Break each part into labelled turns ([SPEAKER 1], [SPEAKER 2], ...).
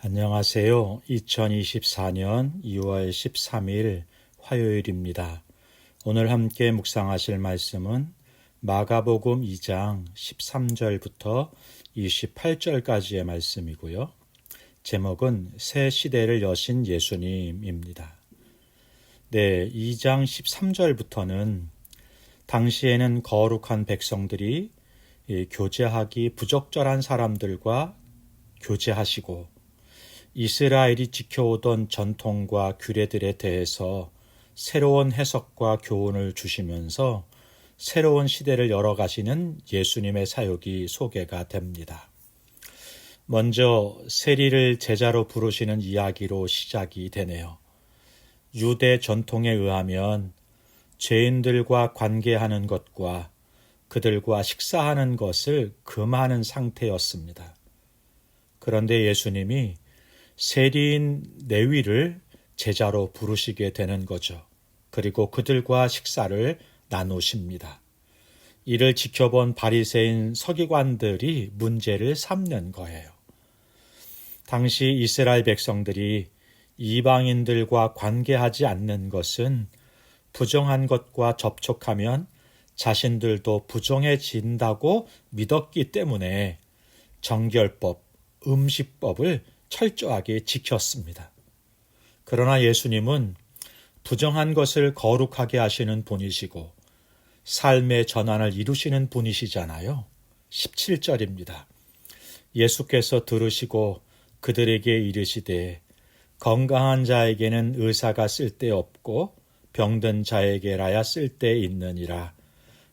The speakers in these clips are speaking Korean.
[SPEAKER 1] 안녕하세요. 2024년 2월 13일 화요일입니다. 오늘 함께 묵상하실 말씀은 마가복음 2장 13절부터 28절까지의 말씀이고요. 제목은 새 시대를 여신 예수님입니다. 2장 13절부터는 당시에는 거룩한 백성들이 교제하기 부적절한 사람들과 교제하시고 이스라엘이 지켜오던 전통과 규례들에 대해서 새로운 해석과 교훈을 주시면서 새로운 시대를 열어가시는 예수님의 사역이 소개가 됩니다. 먼저 세리를 제자로 부르시는 이야기로 시작이 되네요. 유대 전통에 의하면 죄인들과 관계하는 것과 그들과 식사하는 것을 금하는 상태였습니다. 그런데 예수님이 세리인 레위를 제자로 부르시게 되는 거죠. 그리고 그들과 식사를 나누십니다. 이를 지켜본 바리새인 서기관들이 문제를 삼는 거예요. 당시 이스라엘 백성들이 이방인들과 관계하지 않는 것은 부정한 것과 접촉하면 자신들도 부정해진다고 믿었기 때문에 정결법, 음식법을 철저하게 지켰습니다. 그러나 예수님은 부정한 것을 거룩하게 하시는 분이시고 삶의 전환을 이루시는 분이시잖아요. 17절입니다. 예수께서 들으시고 그들에게 이르시되 건강한 자에게는 의사가 쓸데없고 병든 자에게라야 쓸데있느니라.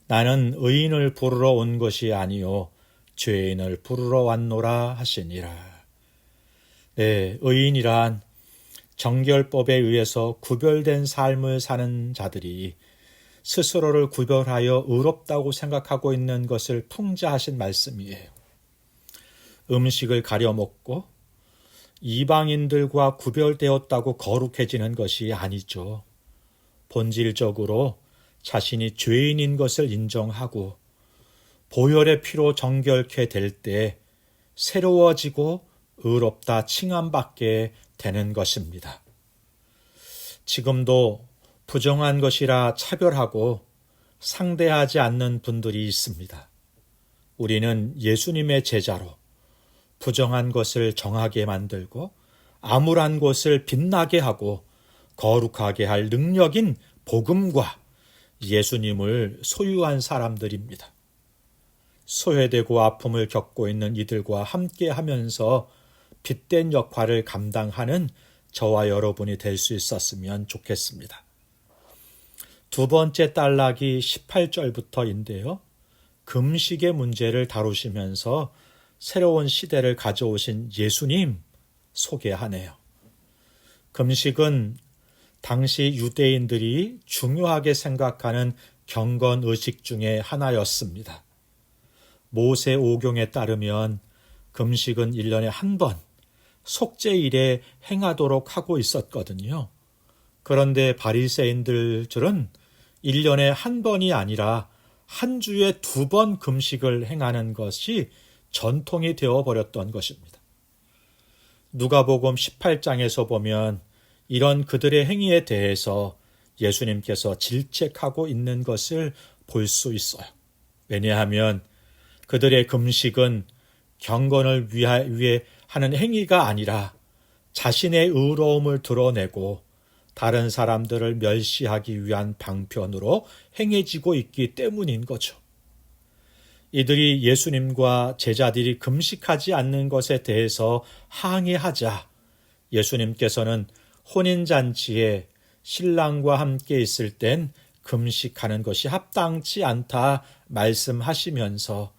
[SPEAKER 1] 나는 의인을 부르러 온 것이 아니요 죄인을 부르러 왔노라 하시니라. 의인이란 정결법에 의해서 구별된 삶을 사는 자들이 스스로를 구별하여 의롭다고 생각하고 있는 것을 풍자하신 말씀이에요. 음식을 가려 먹고 이방인들과 구별되었다고 거룩해지는 것이 아니죠. 본질적으로 자신이 죄인인 것을 인정하고 보혈의 피로 정결케 될 때 새로워지고 의롭다 칭함받게 되는 것입니다. 지금도 부정한 것이라 차별하고 상대하지 않는 분들이 있습니다. 우리는 예수님의 제자로 부정한 것을 정하게 만들고 암울한 것을 빛나게 하고 거룩하게 할 능력인 복음과 예수님을 소유한 사람들입니다. 소외되고 아픔을 겪고 있는 이들과 함께 하면서 빛된 역할을 감당하는 저와 여러분이 될 수 있었으면 좋겠습니다. 두 번째 단락이 18절부터인데요. 금식의 문제를 다루시면서 새로운 시대를 가져오신 예수님 소개하네요. 금식은 당시 유대인들이 중요하게 생각하는 경건의식 중에 하나였습니다. 모세 오경에 따르면 금식은 1년에 한 번 속죄일에 행하도록 하고 있었거든요. 그런데 바리새인들은 1년에 한 번이 아니라 한 주에 2번 금식을 행하는 것이 전통이 되어버렸던 것입니다. 누가복음 18장에서 보면 이런 그들의 행위에 대해서 예수님께서 질책하고 있는 것을 볼 수 있어요. 왜냐하면 그들의 금식은 경건을 위해 하는 행위가 아니라 자신의 의로움을 드러내고 다른 사람들을 멸시하기 위한 방편으로 행해지고 있기 때문인 거죠. 이들이 예수님과 제자들이 금식하지 않는 것에 대해서 항의하자 예수님께서는 혼인잔치에 신랑과 함께 있을 땐 금식하는 것이 합당치 않다 말씀하시면서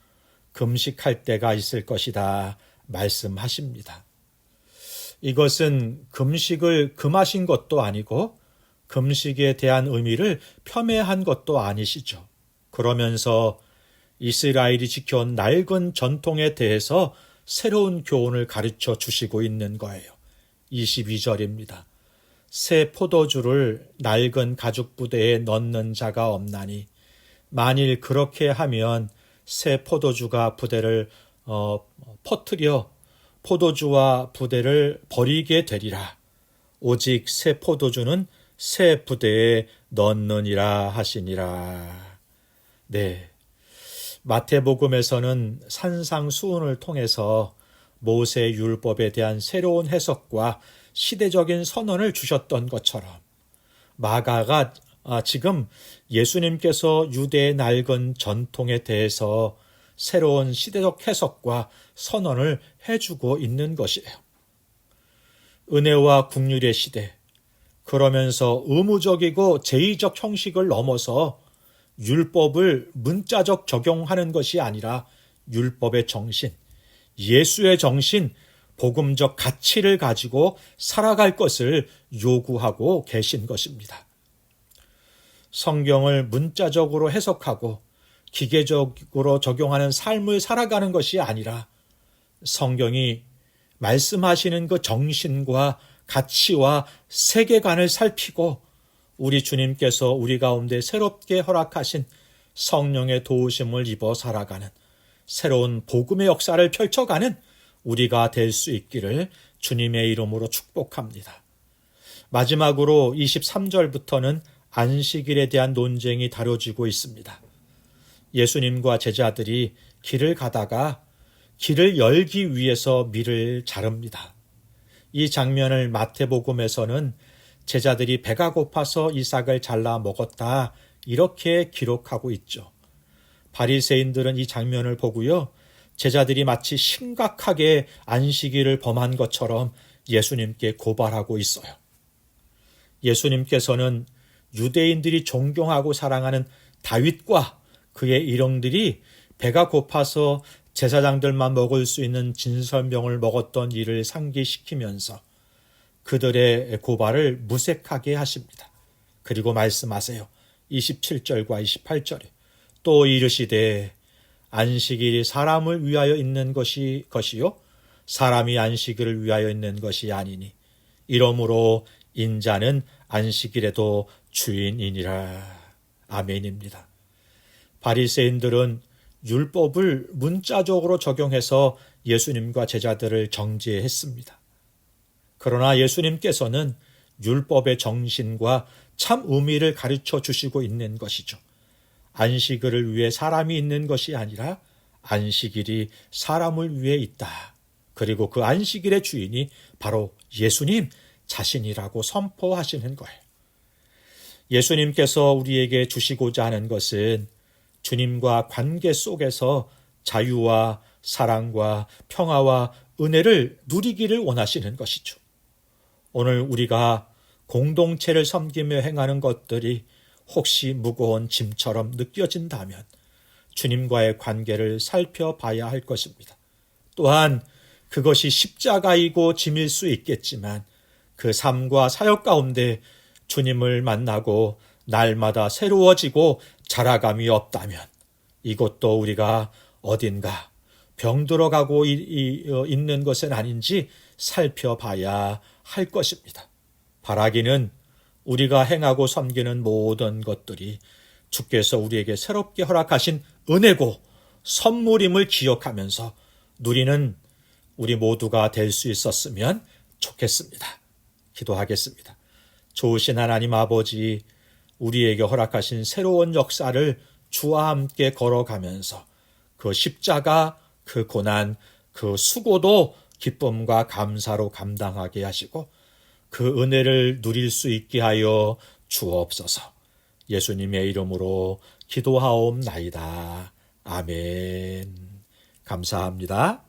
[SPEAKER 1] 금식할 때가 있을 것이다 말씀하십니다. 이것은 금식을 금하신 것도 아니고 금식에 대한 의미를 폄훼한 것도 아니시죠. 그러면서 이스라엘이 지켜온 낡은 전통에 대해서 새로운 교훈을 가르쳐 주시고 있는 거예요. 22절입니다. 새 포도주를 낡은 가죽 부대에 넣는 자가 없나니 만일 그렇게 하면 새 포도주가 부대를 퍼뜨려 포도주와 부대를 버리게 되리라. 오직 새 포도주는 새 부대에 넣느니라 하시니라. 네. 마태복음에서는 산상수훈을 통해서 모세 율법에 대한 새로운 해석과 시대적인 선언을 주셨던 것처럼 마가가 지금 예수님께서 유대의 낡은 전통에 대해서 새로운 시대적 해석과 선언을 해주고 있는 것이에요. 은혜와 긍휼의 시대, 그러면서 의무적이고 제의적 형식을 넘어서 율법을 문자적 적용하는 것이 아니라 율법의 정신, 예수의 정신, 복음적 가치를 가지고 살아갈 것을 요구하고 계신 것입니다. 성경을 문자적으로 해석하고 기계적으로 적용하는 삶을 살아가는 것이 아니라 성경이 말씀하시는 그 정신과 가치와 세계관을 살피고 우리 주님께서 우리 가운데 새롭게 허락하신 성령의 도우심을 입어 살아가는 새로운 복음의 역사를 펼쳐가는 우리가 될 수 있기를 주님의 이름으로 축복합니다. 마지막으로 23절부터는 안식일에 대한 논쟁이 다뤄지고 있습니다. 예수님과 제자들이 길을 가다가 길을 열기 위해서 밀을 자릅니다. 이 장면을 마태복음에서는 제자들이 배가 고파서 이 싹을 잘라 먹었다 이렇게 기록하고 있죠. 바리새인들은 이 장면을 보고요, 제자들이 마치 심각하게 안식일을 범한 것처럼 예수님께 고발하고 있어요. 예수님께서는 유대인들이 존경하고 사랑하는 다윗과 그의 일행들이 배가 고파서 제사장들만 먹을 수 있는 진설명을 먹었던 일을 상기시키면서 그들의 고발을 무색하게 하십니다. 그리고 말씀하세요. 27절과 28절에 또 이르시되 안식일이 사람을 위하여 있는 것이요 사람이 안식일을 위하여 있는 것이 아니니 이러므로 인자는 안식일에도 주인이니라. 아멘입니다. 바리새인들은 율법을 문자적으로 적용해서 예수님과 제자들을 정죄했습니다. 그러나 예수님께서는 율법의 정신과 참 의미를 가르쳐 주시고 있는 것이죠. 안식일을 위해 사람이 있는 것이 아니라 안식일이 사람을 위해 있다. 그리고 그 안식일의 주인이 바로 예수님 자신이라고 선포하시는 거예요. 예수님께서 우리에게 주시고자 하는 것은 주님과 관계 속에서 자유와 사랑과 평화와 은혜를 누리기를 원하시는 것이죠. 오늘 우리가 공동체를 섬기며 행하는 것들이 혹시 무거운 짐처럼 느껴진다면 주님과의 관계를 살펴봐야 할 것입니다. 또한 그것이 십자가이고 짐일 수 있겠지만 그 삶과 사역 가운데 주님을 만나고 날마다 새로워지고 자라감이 없다면 이것도 우리가 어딘가 병들어가고 있는 것은 아닌지 살펴봐야 할 것입니다. 바라기는 우리가 행하고 섬기는 모든 것들이 주께서 우리에게 새롭게 허락하신 은혜고 선물임을 기억하면서 누리는 우리 모두가 될 수 있었으면 좋겠습니다. 기도하겠습니다. 좋으신 하나님 아버지, 우리에게 허락하신 새로운 역사를 주와 함께 걸어가면서 그 십자가, 그 고난, 그 수고도 기쁨과 감사로 감당하게 하시고 그 은혜를 누릴 수 있게 하여 주옵소서. 예수님의 이름으로 기도하옵나이다. 아멘. 감사합니다.